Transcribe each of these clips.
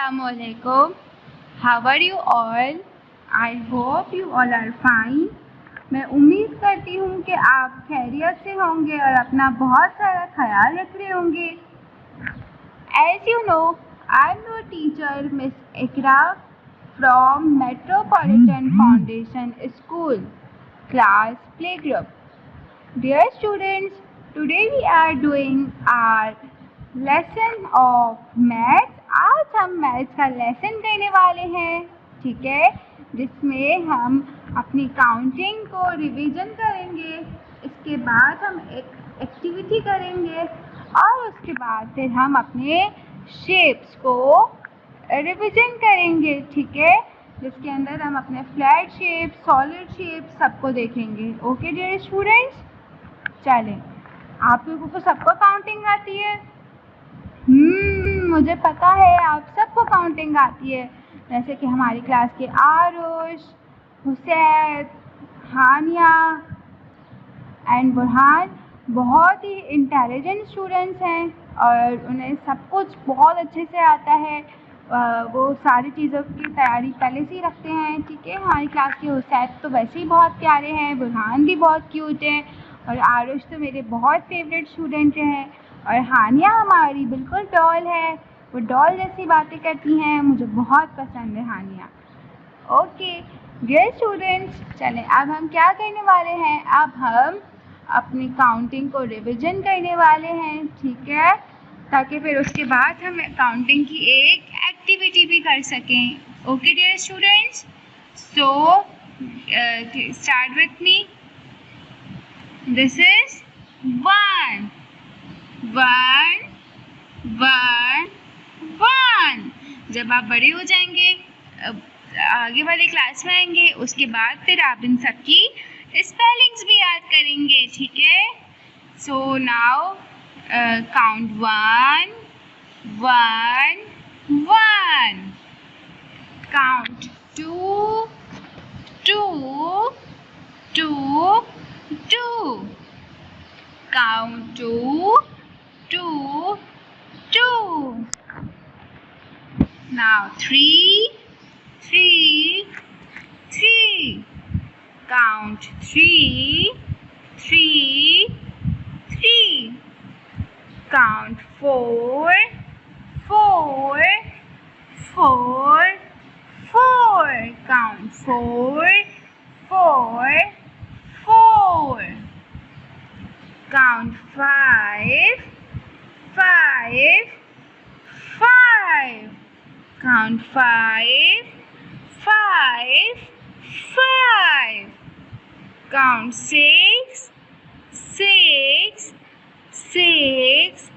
Assalamualaikum. How are you all? I hope you all are fine. मैं उम्मीद करती हूँ कि आप खैरियत से होंगे और अपना बहुत सारा ख्याल रख रहे होंगे. As you know, I'm your teacher, Miss Ikra, from Metropolitan Foundation School, class playgroup. Dear students, today we are doing our lesson of maths. आज हम मैथ्स का लेसन करने वाले हैं, ठीक है, जिसमें हम अपनी काउंटिंग को रिवीजन करेंगे. इसके बाद हम एक एक्टिविटी करेंगे और उसके बाद फिर हम अपने शेप्स को रिवीजन करेंगे, ठीक है, जिसके अंदर हम अपने फ्लैट शेप, सॉलिड शेप सबको देखेंगे. ओके डियर स्टूडेंट्स, चलें. आप लोगों को सबको काउंटिंग आती है? मुझे पता है आप सबको काउंटिंग आती है. जैसे कि हमारी क्लास के आरुष, हुसैन, हानिया एंड बुरहान बहुत ही इंटेलिजेंट स्टूडेंट्स हैं और उन्हें सब कुछ बहुत अच्छे से आता है. वो सारी चीज़ों की तैयारी पहले से ही रखते हैं, ठीक है. हमारी क्लास के हुसैन तो वैसे ही बहुत प्यारे हैं, बुरहान भी बहुत क्यूट हैं और आरुष तो मेरे बहुत फेवरेट स्टूडेंट हैं और हानिया हमारी बिल्कुल डॉल है. वो डॉल जैसी बातें करती हैं, मुझे बहुत पसंद है हानिया. ओके डियर स्टूडेंट्स, चलें अब हम क्या करने वाले हैं. अब हम अपनी काउंटिंग को रिवीजन करने वाले हैं, ठीक है, ताकि फिर उसके बाद हम काउंटिंग की एक एक्टिविटी भी कर सकें. Okay dear students, so start with me. This is 1 1 1 1. जब आप बड़े हो जाएंगे, आगे वाले क्लास में आएंगे, उसके बाद फिर आप इन सब की स्पेलिंग्स भी याद करेंगे, ठीक है. So now count 1 1 1. Count 2 2 2 2. Count 2 2 2. Now 3 3 3. Count 3 3 3. Count 4 4 4 4. Count 4 4 4. Count 5 5 5. Count 5 5 5. Count 6 6 6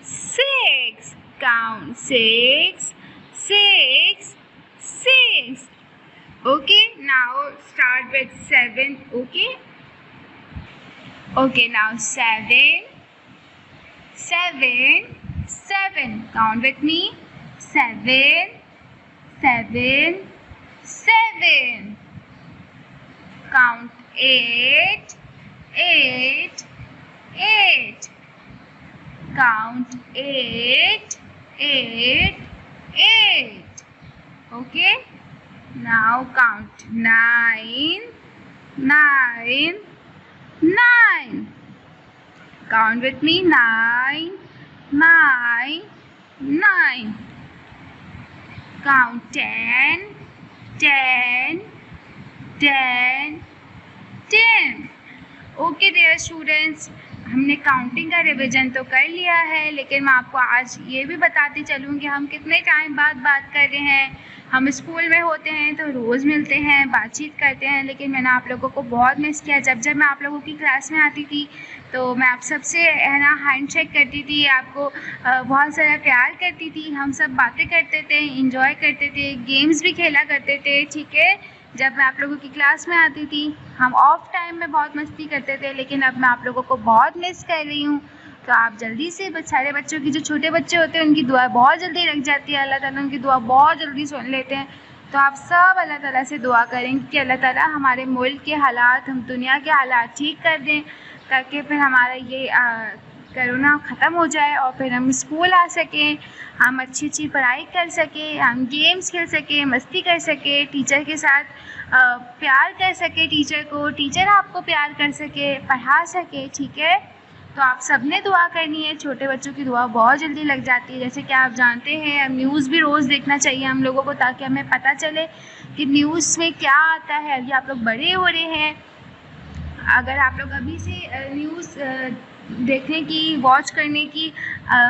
6. Count 6 6 6. Okay, now start with 7. Okay, now 7 7 7. Count with me. 7 7 7. Count 8 8 8. Count 8 8 8. Okay, now count 9 9 9. Count with me. 9 9 9. Count 10 10 10 10. Okay dear students, हमने counting का revision तो कर लिया है, लेकिन मैं आपको आज ये भी बताती चलूँ कि हम कितने टाइम बाद बात कर रहे हैं. हम स्कूल में होते हैं तो रोज़ मिलते हैं, बातचीत करते हैं, लेकिन मैंने आप लोगों को बहुत मिस किया. जब मैं आप लोगों की क्लास में आती थी तो मैं आप सबसे है ना हैंडशेक करती थी, आपको बहुत सारा प्यार करती थी. हम सब बातें करते थे, इंजॉय करते थे, गेम्स भी खेला करते थे, ठीक है. जब मैं आप लोगों की क्लास में आती थी हम ऑफ टाइम में बहुत मस्ती करते थे, लेकिन अब मैं आप लोगों को बहुत मिस कर रही हूँ. तो आप जल्दी से सारे बच्चों की, जो छोटे बच्चे होते हैं उनकी दुआ बहुत जल्दी लग जाती है, अल्लाह ताला उनकी दुआ बहुत जल्दी सुन लेते हैं. तो आप सब अल्लाह ताला से दुआ करें कि अल्लाह ताला हमारे मुल्क के हालात, हम दुनिया के हालात ठीक कर दें, ताकि फिर हमारा ये कोरोना ख़त्म हो जाए और फिर हम स्कूल आ सकें, हम अच्छी अच्छी पढ़ाई कर सकें, हम गेम्स खेल सकें, मस्ती कर सकें, टीचर के साथ प्यार कर सकें, टीचर को, टीचर आपको प्यार कर सके, पढ़ा सके। ठीक है, तो आप सब ने दुआ करनी है। छोटे बच्चों की दुआ बहुत जल्दी लग जाती है। जैसे कि आप जानते हैं, न्यूज़ भी रोज़ देखना चाहिए हम लोगों को, ताकि हमें पता चले कि न्यूज़ में क्या आता है। अभी आप लोग बड़े हो रहे हैं, अगर आप लोग अभी से न्यूज़ देखने की, वॉच करने की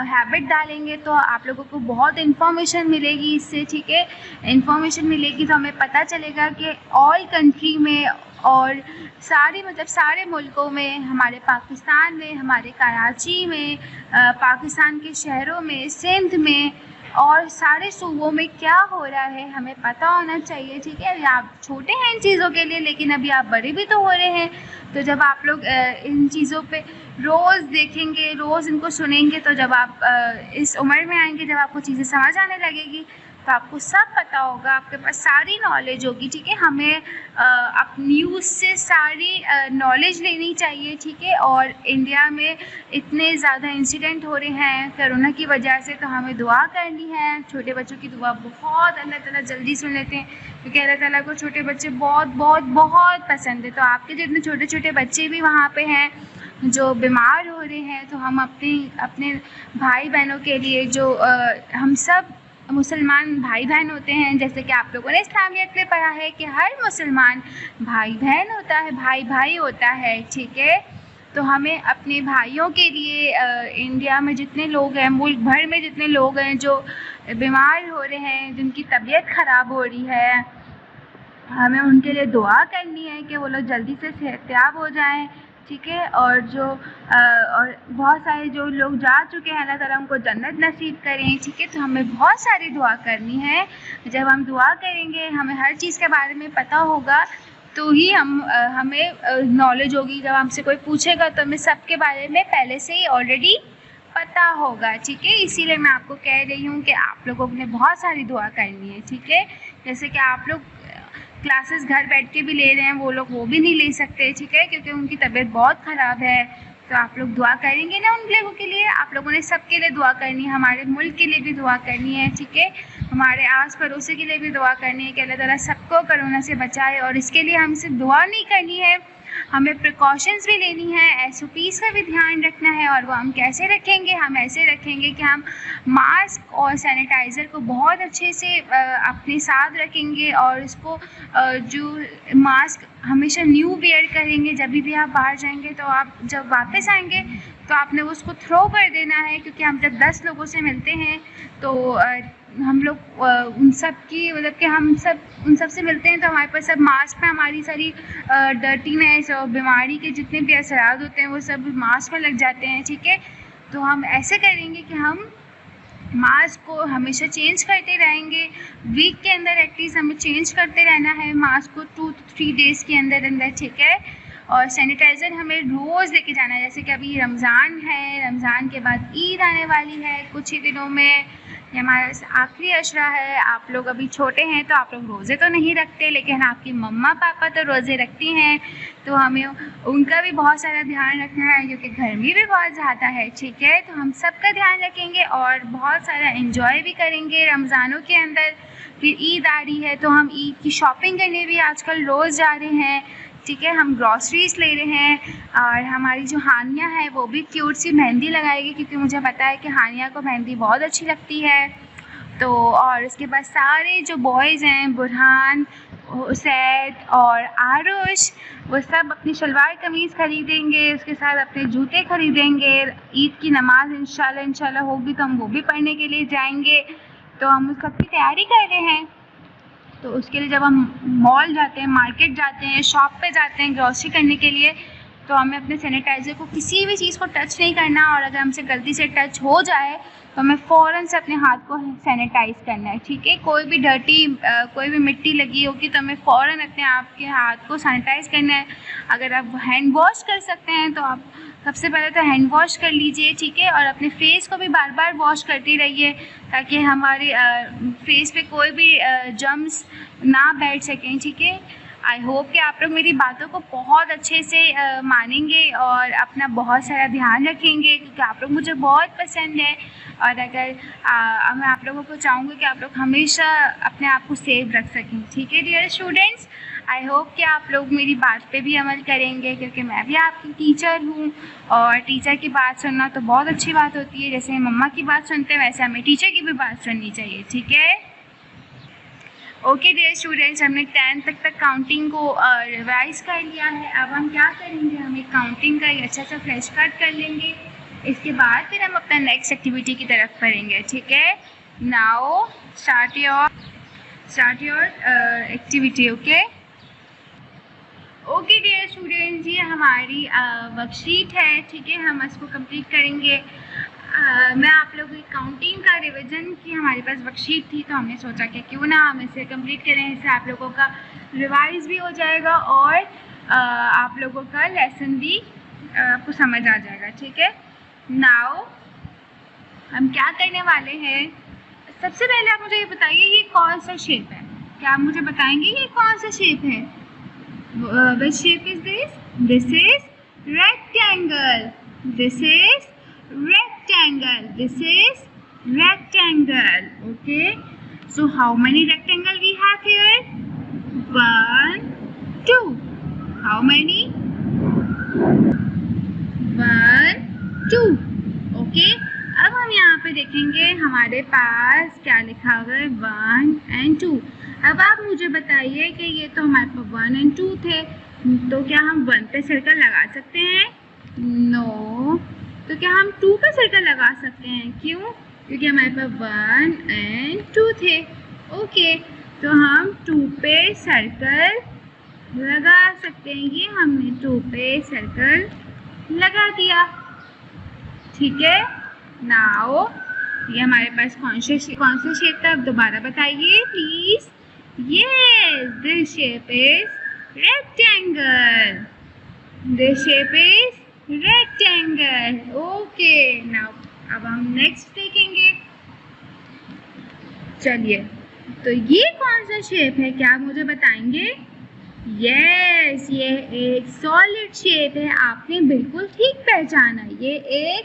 हैबिट डालेंगे तो आप लोगों को बहुत इन्फॉर्मेशन मिलेगी इससे। ठीक है, इन्फॉर्मेशन मिलेगी तो हमें पता चलेगा कि ऑल कंट्री में और सारे मुल्कों में, हमारे पाकिस्तान में, हमारे कराची में, पाकिस्तान के शहरों में, सिंध में और सारे सूबों में क्या हो रहा है, हमें पता होना चाहिए। ठीक है, आप छोटे हैं इन चीज़ों के लिए, लेकिन अभी आप बड़े भी तो हो रहे हैं। तो जब आप लोग इन चीज़ों पे रोज़ देखेंगे, रोज़ इनको सुनेंगे, तो जब आप इस उम्र में आएंगे, जब आपको चीज़ें समझ आने लगेगी, तो आपको सब पता होगा, आपके पास सारी नॉलेज होगी। ठीक है, हमें अब न्यूज़ से सारी नॉलेज लेनी चाहिए। ठीक है, और इंडिया में इतने ज़्यादा इंसिडेंट हो रहे हैं कोरोना की वजह से, तो हमें दुआ करनी है। छोटे बच्चों की दुआ बहुत अल्लाह ताला जल्दी सुन लेते हैं, क्योंकि अल्लाह ताला को छोटे बच्चे बहुत बहुत बहुत पसंद है। तो आपके जितने छोटे छोटे बच्चे भी वहाँ पे हैं जो बीमार हो रहे हैं, तो हम अपने भाई बहनों के लिए, जो हम सब मुसलमान भाई बहन होते हैं, जैसे कि आप लोगों ने इस्लामियत में पढ़ा है कि हर मुसलमान भाई बहन होता है, भाई भाई होता है। ठीक है, तो हमें अपने भाइयों के लिए, इंडिया में जितने लोग हैं, मुल्क भर में जितने लोग हैं जो बीमार हो रहे हैं, जिनकी तबीयत ख़राब हो रही है, हमें उनके लिए दुआ करनी है कि वो लोग जल्दी से सेहतयाब हो जाएं। ठीक है, और और बहुत सारे जो लोग जा चुके हैं, अल्लाह ताला उनको जन्नत नसीब करें। ठीक है, तो हमें बहुत सारी दुआ करनी है। जब हम दुआ करेंगे, हमें हर चीज़ के बारे में पता होगा, तो ही हमें नॉलेज होगी। जब हमसे कोई पूछेगा तो हमें सब के बारे में पहले से ही ऑलरेडी पता होगा। ठीक है, इसीलिए मैं आपको कह रही हूँ कि आप लोगों ने बहुत सारी दुआ करनी है। ठीक है, जैसे कि आप लोग क्लासेस घर बैठ के भी ले रहे हैं, वो लोग वो भी नहीं ले सकते। ठीक है, क्योंकि उनकी तबीयत बहुत ख़राब है। तो आप लोग दुआ करेंगे ना उन लोगों के लिए, आप लोगों ने सबके लिए दुआ करनी है, हमारे मुल्क के लिए भी दुआ करनी है। ठीक है, हमारे आस पड़ोसी के लिए भी दुआ करनी है कि अल्लाह ताला सबको कोरोना से बचाए। और इसके लिए हम सिर्फ दुआ नहीं करनी है, हमें प्रिकॉशंस भी लेनी है, SOPs का भी ध्यान रखना है। और वो हम कैसे रखेंगे, हम ऐसे रखेंगे कि हम मास्क और सैनिटाइज़र को बहुत अच्छे से अपने साथ रखेंगे, और इसको जो मास्क हमेशा न्यू वेयर करेंगे। जब भी आप बाहर जाएंगे, तो आप जब वापस आएंगे तो आपने उसको थ्रो कर देना है, क्योंकि हम जब 10 लोगों से मिलते हैं तो हम लोग उन सब की, मतलब कि हम सब उन सब से मिलते हैं, तो हमारे पास सब मास्क में हमारी सारी डर्टीनेस और बीमारी के जितने भी असरात होते हैं वो सब मास्क में लग जाते हैं। ठीक है, तो हम ऐसे करेंगे कि हम मास्क को हमेशा चेंज करते रहेंगे। वीक के अंदर एटलीस्ट हमें चेंज करते रहना है मास्क को, 2 to 3 डेज़ के अंदर। ठीक है, और सैनिटाइज़र हमें रोज़ लेके जाना है। जैसे कि अभी रमज़ान है, रमज़ान के बाद ईद आने वाली है कुछ ही दिनों में, ये हमारा आखिरी अशरा है। आप लोग अभी छोटे हैं तो आप लोग रोज़े तो नहीं रखते, लेकिन आपकी मम्मा पापा तो रोज़े रखती हैं, तो हमें उनका भी बहुत सारा ध्यान रखना है, क्योंकि गर्मी भी बहुत ज़्यादा है। ठीक है, तो हम सब का ध्यान रखेंगे और बहुत सारा एंजॉय भी करेंगे रमज़ानों के अंदर। फिर ईद आ रही है, तो हम ईद की शॉपिंग करने भी आजकल रोज़ जा रहे हैं। ठीक है, हम ग्रॉसरीज ले रहे हैं, और हमारी जो हानिया है वो भी क्यूट सी मेहंदी लगाएगी, क्योंकि मुझे पता है कि हानिया को मेहंदी बहुत अच्छी लगती है। तो और उसके बाद सारे जो बॉयज़ हैं, बुरहान, उसैद और आरुष, वो सब अपनी शलवार कमीज़ ख़रीदेंगे, उसके साथ अपने जूते ख़रीदेंगे। ईद की नमाज़ इंशाल्लाह होगी तो हम वो भी पढ़ने के लिए जाएंगे। तो हम उस सब की तैयारी कर रहे हैं। तो उसके लिए जब हम मॉल जाते हैं, मार्केट जाते हैं, शॉप पे जाते हैं ग्रॉसरी करने के लिए, तो हमें अपने सैनिटाइज़र को किसी भी चीज़ को टच नहीं करना, और अगर हमसे गलती से टच हो जाए तो हमें फ़ौरन से अपने हाथ को सैनिटाइज़ करना है। ठीक है, कोई भी मिट्टी लगी होगी तो हमें फ़ौरन अपने आपके हाथ को सैनिटाइज़ करना है। अगर आप हैंड वॉश कर सकते हैं तो आप सबसे पहले तो हैंड वॉश कर लीजिए। ठीक है, और अपने फेस को भी बार बार वॉश करते रहिए, ताकि हमारे फेस पे कोई भी जर्म्स ना बैठ सकें। ठीक है, आई होप कि आप लोग मेरी बातों को बहुत अच्छे से मानेंगे और अपना बहुत सारा ध्यान रखेंगे, क्योंकि आप लोग मुझे बहुत पसंद है। और अगर मैं आप लोगों को चाहूँगी कि आप लोग हमेशा अपने आप को सेफ रख सकें। ठीक है डियर स्टूडेंट्स, आई होप कि आप लोग मेरी बात पे भी अमल करेंगे, क्योंकि मैं भी आपकी टीचर हूँ और टीचर की बात सुनना तो बहुत अच्छी बात होती है। जैसे मम्मा की बात सुनते हैं वैसे हमें टीचर की भी बात सुननी चाहिए। ठीक है, ओके डियर स्टूडेंट्स, हमने 10 तक काउंटिंग को रिवाइज कर लिया है। अब हम क्या करेंगे, हम एक काउंटिंग का अच्छा सा फ्लैश कार्ड कर लेंगे। इसके बाद फिर हम अपना नेक्स्ट एक्टिविटी की तरफ बढ़ेंगे। ठीक है, now start your activity. Okay dear students, ये हमारी वर्कशीट है। ठीक है, हम इसको कंप्लीट करेंगे। मैं आप लोगों की काउंटिंग का रिवीजन की हमारे पास वर्कशीट थी, तो हमने सोचा कि क्यों ना हम इसे कंप्लीट करें। इससे आप लोगों का रिवाइज भी हो जाएगा और आप लोगों का लेसन भी आपको समझ आ जाएगा। ठीक है, नाउ हम क्या करने वाले हैं, सबसे पहले आप मुझे ये बताइए ये कौन सा शेप है। क्या आप मुझे बताएंगे ये कौन सा शेप है? Which shape is this? This is rectangle. This is rectangle. This is rectangle. Okay. So how many rectangle we have here? 1, 2. How many? 1, 2. Okay. अब हम यहाँ पे देखेंगे हमारे पास क्या लिखा हुआ है, 1 and 2। अब आप मुझे बताइए कि ये तो हमारे पास 1 and 2 थे, तो क्या हम 1 पे सर्कल लगा सकते हैं? नो। तो क्या हम 2 पे सर्कल लगा सकते हैं? क्यों? क्योंकि हमारे पास 1 and 2 थे। ओके, तो हम 2 पे सर्कल लगा सकते हैं। ये हमने 2 पे सर्कल लगा दिया। ठीक है, नाउ ये हमारे पास कौन सा शेप था, दोबारा बताइए please. Yes, this shape is rectangle. This shape is rectangle. Okay, now अब हम next देखेंगे। चलिए, तो ये कौन सा शेप है, क्या आप मुझे बताएंगे? Yes, ये एक सॉलिड शेप है। आपने बिल्कुल ठीक पहचाना, ये एक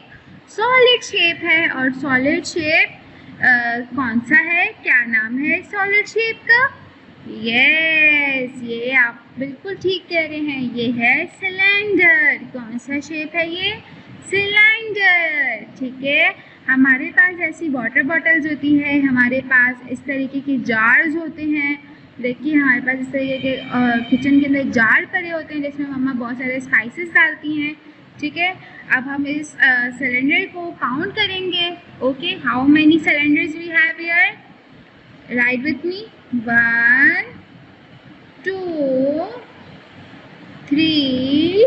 सॉलिड शेप है। और सॉलिड शेप कौन सा है, क्या नाम है सॉलिड शेप का? यस, ये आप बिल्कुल ठीक कह रहे हैं, ये है सिलेंडर। कौन सा शेप है ये? सिलेंडर। ठीक है, हमारे पास ऐसी वाटर बॉटल्स होती है, हमारे पास इस तरीके के जार्स होते हैं। देखिए हमारे पास इस तरीके के किचन के अंदर जार पड़े होते हैं जिसमें मम्मा बहुत सारे स्पाइसेस डालती हैं। ठीक है, अब हम इस सिलेंडर को काउंट करेंगे। Okay, how many cylinders we have here? Right with me. 1, 2, 3,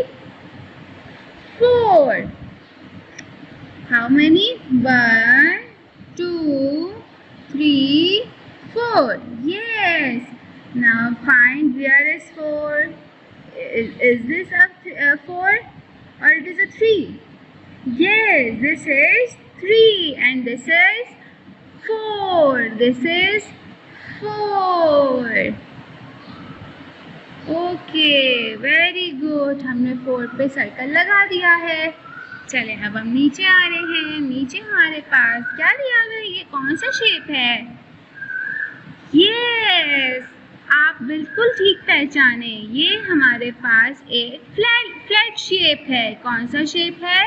4. How many? 1, 2, 3, 4. Yes. Now find where is 4. Is this a 4 or it is a 3? Yes, this is 3 and this is 4. This is 4. Okay, very good, हमने 4 पे circle लगा दिया है। चले अब हम नीचे आ रहे हैं। नीचे हमारे पास क्या दिया गया है, ये कौन सा शेप है? यस, आप बिल्कुल ठीक पहचाने, ये हमारे पास एक फ्लैट शेप है। कौन सा शेप है?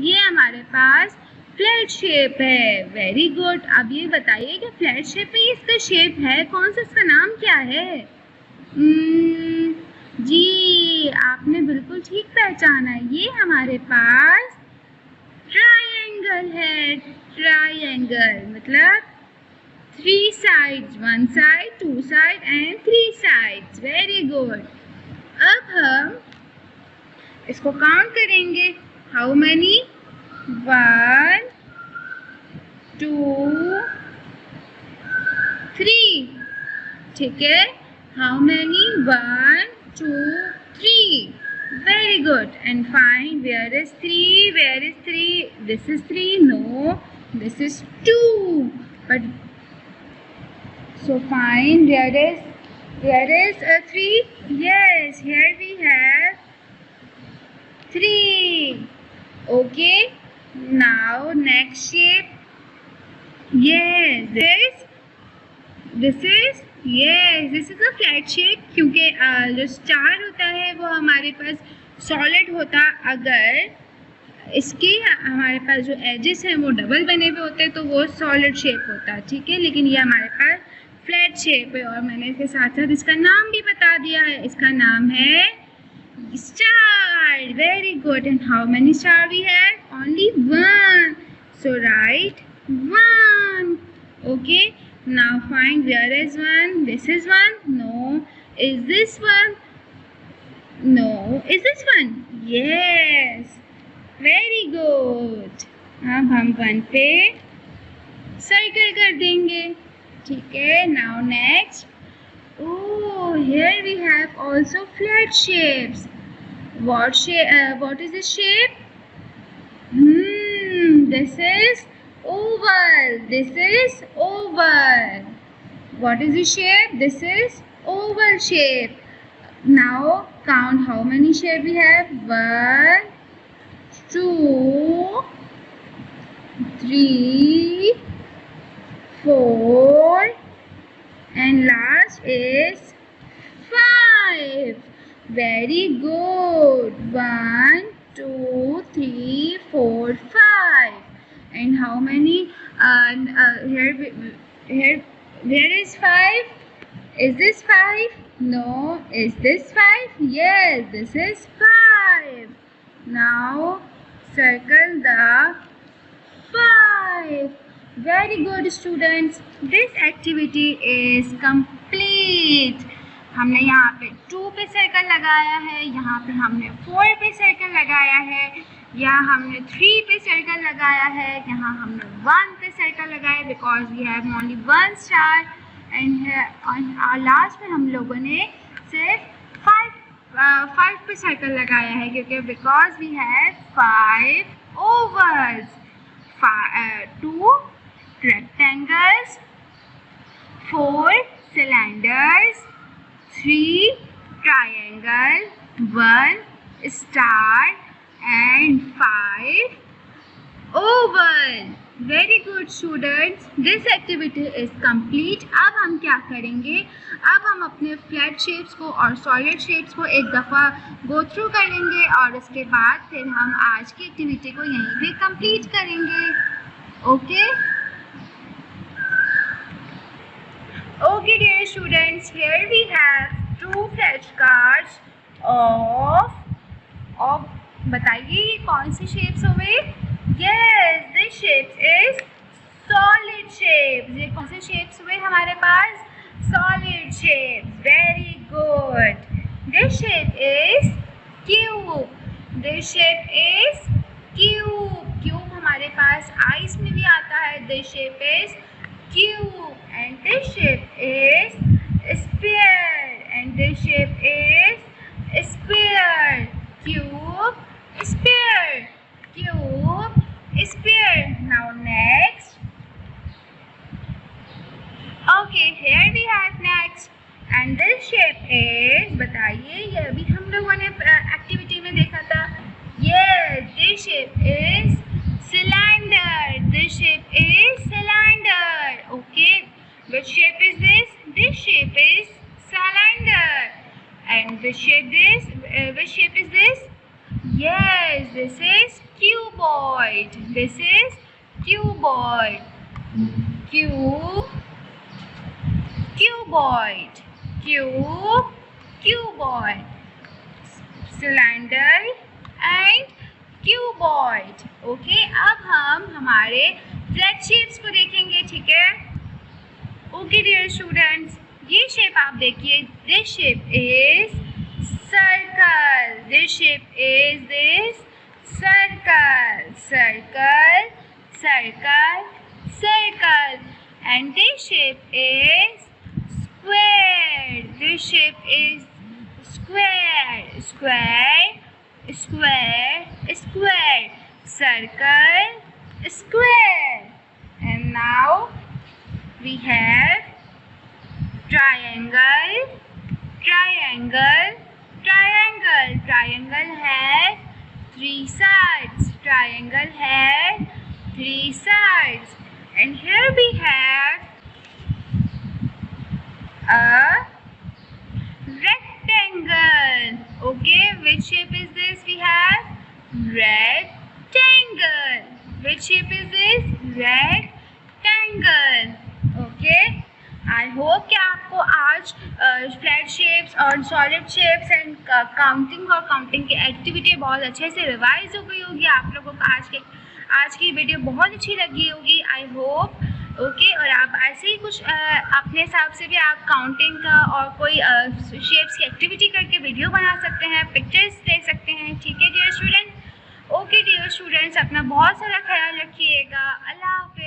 ये हमारे पास फ्लैट शेप है। Very good. अब ये बताइए कि फ्लैट शेप में इसका शेप है कौन सा, इसका नाम क्या है? जी, आपने बिल्कुल ठीक पहचाना, ये हमारे पास ट्रायंगल है। ट्रायंगल मतलब 3 sides, 1 side, 2 side and 3 sides. Very good. अब हम इसको काउंट करेंगे। How many? 1, 2, 3। ठीक है, how many? 1, 2, 3. Very good. And find where is 3? Where is 3? This is 3. No, this is 2. But so find where is Where is 3? Yes, here we have 3. Okay. Now next shape. Yes, this is a flat shape, क्योंकि जो star होता है वो हमारे पास solid होता, अगर इसके हमारे पास जो एजेस हैं वो डबल बने हुए होते तो वो सॉलिड शेप होता, ठीक है। लेकिन ये हमारे पास फ्लैट शेप है और मैंने इसके साथ साथ इसका नाम भी बता दिया है, इसका नाम है star. Very good. And how many star we have? Only 1, so right 1. Okay, now find where is 1. This is 1. No. Is this 1? No. Is this 1? Yes. Very good. अब हम 1 पे सर्कल कर देंगे, ठीक है। Now next. Oh, here we have also flat shapes. What shape? What is this shape? This is oval. This is oval. What is the shape? This is oval shape. Now count how many shape we have. 1, 2, 3, 4, and last is 5. Very good. 1, 2, 3, 4, 5. And how many? Here, where is 5? Is this 5? No. Is this 5? Yes, this is 5. Now circle the 5. Very good, students. This activity is complete. हमने यहाँ पे 2 पे circle लगाया है, यहाँ पे हमने 4 पे सर्कल लगाया है, यहाँ हमने 3 पे सर्कल लगाया है, यहाँ हमने 1 पे सर्कल लगाया because we have only 1 star. And last में हम लोगों ने सिर्फ 5 पे सर्कल लगाया है, क्योंकि because we have 5 ovals, 2 rectangles, 4 cylinders, 3 triangle, 1 star and 5 oval. Very good, students. This activity is complete. अब हम क्या करेंगे? अब हम अपने फ्लैट शेप्स को और सॉलिड शेप्स को एक दफ़ा गो थ्रू कर लेंगे और उसके बाद फिर हम आज की एक्टिविटी को यहीं पे कंप्लीट करेंगे। Okay? Okay, dear students, here we have 2 flashcards of बताइए ये कौन सी shapes हुए? Yes, this shape is solid shapes. ये कौन से shapes हुए हमारे पास? Solid shapes. Very good. This shape is cube. This shape is cube. Cube हमारे पास eyes में भी आता है. This shape is cube. And this shape is sphere. And this shape is sphere. Cube, sphere. Cube, sphere. Now next. Okay, here we have next. And this shape is, बताइए, ये अभी हम लोगों ने एक्टिविटी में देखा था. Yes, this shape is cylinder. This shape is cylinder. Okay. Which shape is this? This shape is cylinder. And which shape is this? Yes, this is cuboid. This is cuboid. Cuboid. Cuboid. Cylinder and cuboid. Okay, अब हम हमारे flat shapes को देखेंगे, ठीक है? Okay, dear students, ये shape आप देखिए. This shape is circle. This shape is this circle. And this shape is square. This shape is square. Circle, square. And now we have triangle, triangle, triangle. Triangle has three sides. Triangle has three sides. And here we have a rectangle. Okay, which shape is this? We have rectangle. Which shape is this? Rectangle. Okay. I hope कि आपको आज flat shapes और solid shapes and counting और counting की activity बहुत अच्छे से revise हो गई होगी। आप लोगों को आज की वीडियो बहुत अच्छी लगी होगी, आई होप। ओके, और आप ऐसे ही कुछ अपने हिसाब से भी आप काउंटिंग का और कोई शेप्स की एक्टिविटी करके वीडियो बना सकते हैं, पिक्चर्स ले सकते हैं। ठीक है dear student. Okay dear students, अपना बहुत सारा ख्याल रखिएगा। अल्लाह हाफ़िज़।